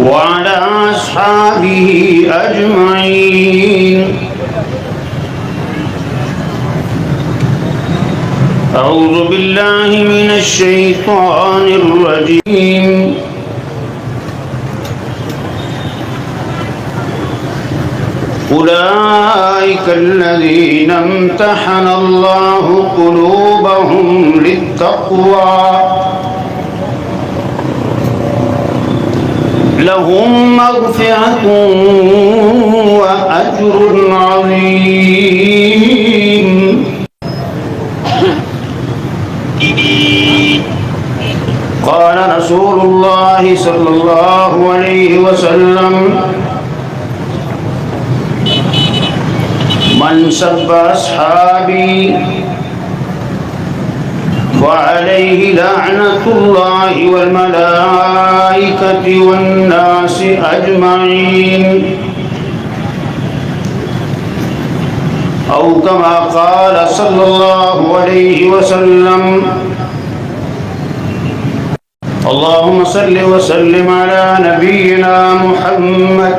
وعلى أصحابه أجمعين. أعوذ بالله من الشيطان الرجيم. أولئك الذين امتحن الله قلوبهم للتقوى لهم مغفرة وأجر عظيم. قال رسول الله صلى الله عليه وسلم: من سب أصحابي فعليه لعنة الله والملائكة والناس أجمعين، أو كما قال صلى الله عليه وسلم. اللهم صل وسلم على نبينا محمد.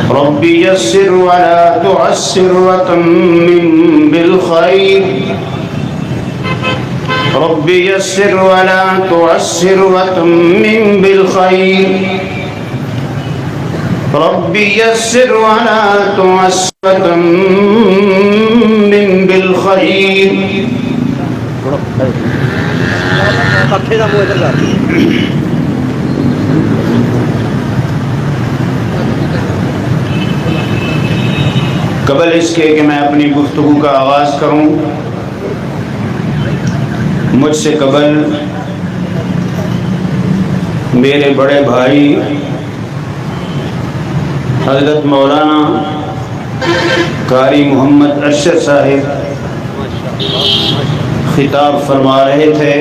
رب يسر ولا تعسر وتمم بالخير. رب يسر ولا تعسر وتمم بالخير. رب يسر ولا تعسر وتمم بالخير. قبل اس کے کہ میں اپنی گفتگو کا آغاز کروں، مجھ سے قبل میرے بڑے بھائی حضرت مولانا قاری محمد ارشد صاحب خطاب فرما رہے تھے.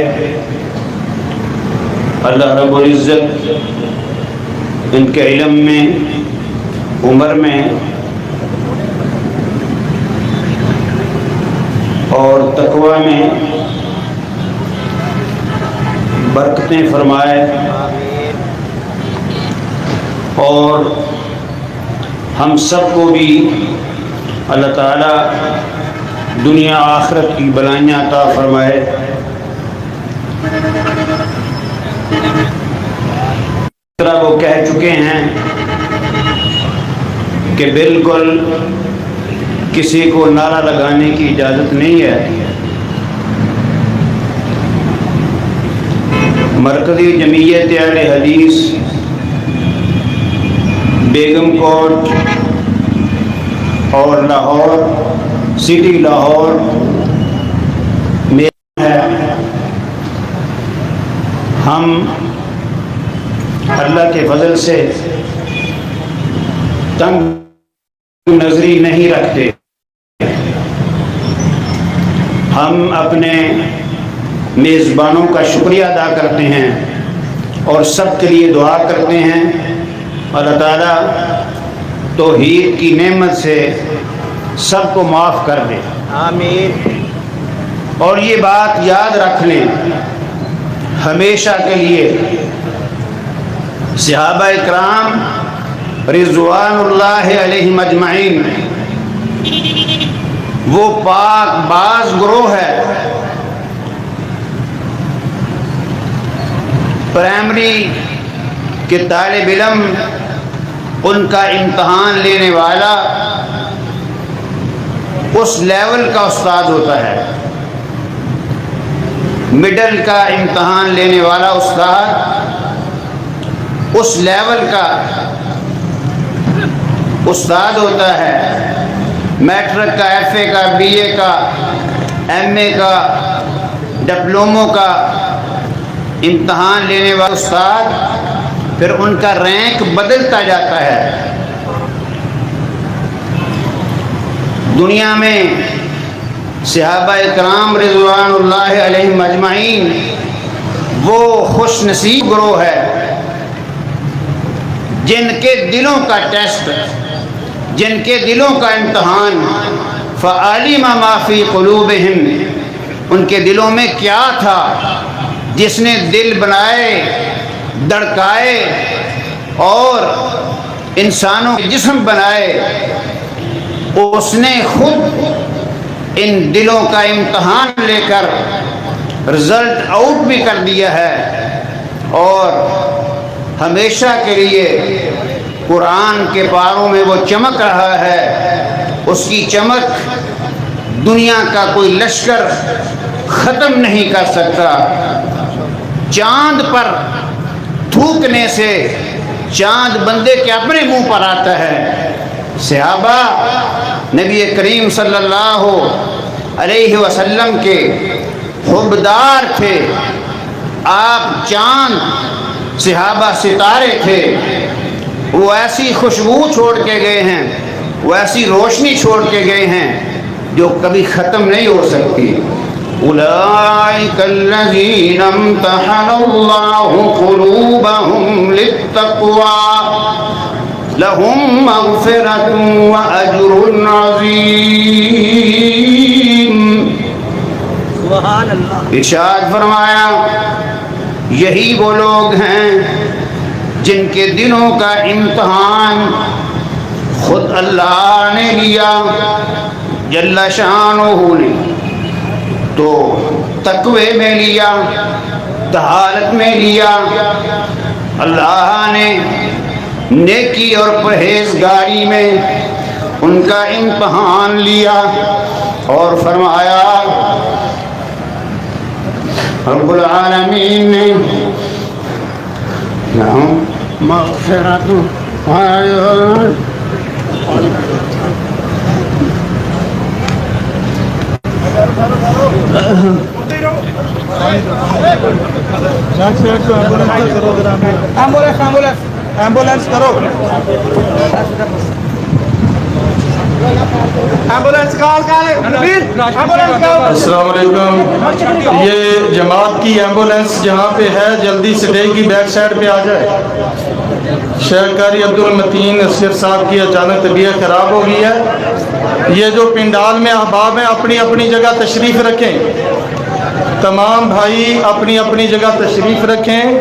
اللہ رب العزت ان کے علم میں، عمر میں اور تقوی میں برکتیں فرمائے، اور ہم سب کو بھی اللہ تعالیٰ دنیا آخرت کی بلائیاں عطا فرمائے. وہ کہہ چکے ہیں کہ بالکل کسی کو نعرہ لگانے کی اجازت نہیں ہے. مرکزی جمعیت اہل حدیث بیگم کوٹ اور لاہور سٹی لاہور میں ہے. ہم اللہ کے فضل سے تنگ نظری نہیں رکھتے. ہم اپنے میزبانوں کا شکریہ ادا کرتے ہیں اور سب کے لیے دعا کرتے ہیں اللہ تعالیٰ توحید کی نعمت سے سب کو معاف کر دے. آمین. اور یہ بات یاد رکھ لیں ہمیشہ کے لیے، صحابہ کرام رضوان اللہ علیہم اجمعین وہ پاک باز گروہ ہے. پرائمری کے طالب علم ان کا امتحان لینے والا اس لیول کا استاد ہوتا ہے. مڈل کا امتحان لینے والا استاد اس لیول کا استاد ہوتا ہے. میٹرک کا، ایف اے کا، بی اے کا، ایم اے کا، ڈپلوموں کا امتحان لینے والا استاد پھر ان کا رینک بدلتا جاتا ہے. دنیا میں صحابہ کرام رضوان اللہ علیہم اجمعین وہ خوش نصیب گروہ ہے جن کے دلوں کا ٹیسٹ، جن کے دلوں کا امتحان فعلم ما فی قلوبہم، ان کے دلوں میں کیا تھا جس نے دل بنائے، دھڑکائے اور انسانوں کے جسم بنائے، اس نے خود ان دلوں کا امتحان لے کر رزلٹ آؤٹ بھی کر دیا ہے، اور ہمیشہ کے لیے قرآن کے پاروں میں وہ چمک رہا ہے۔ اس کی چمک دنیا کا کوئی لشکر ختم نہیں کر سکتا۔ چاند پر تھوکنے سے چاند بندے کے اپنے منہ پر آتا ہے۔ صحابہ نبی کریم صلی اللہ علیہ وسلم کے حبدار تھے۔ آپ چاند، صحابہ ستارے تھے۔ وہ ایسی خوشبو چھوڑ کے گئے ہیں، وہ ایسی روشنی چھوڑ کے گئے ہیں جو کبھی ختم نہیں ہو سکتی۔ اولئک الذین امتحن اللہ قلوبہم للتقوی لہم مغفرۃ واجر عظیم۔ سبحان اللہ۔ ارشاد فرمایا یہی وہ لوگ ہیں جن کے دلوں کا امتحان خود اللہ نے لیا جل شانہ نے، تو تقوی میں لیا، طہارت میں لیا۔ اللہ نے نیکی اور پرہیزگاری میں ان کا امتحان لیا اور فرمایا رب العالمین نے مغفرت ایمبولینس کرو، السلام علیکم۔ یہ جماعت کی ایمبولینس جہاں پہ ہے جلدی اسٹیج کی بیک سائڈ پہ آ جائے۔ شیخ قاری عبد المتین اسکر صاحب کی اچانک طبیعت خراب ہو گئی ہے۔ یہ جو پنڈال میں احباب ہیں اپنی اپنی جگہ تشریف رکھیں، تمام بھائی اپنی اپنی جگہ تشریف رکھیں۔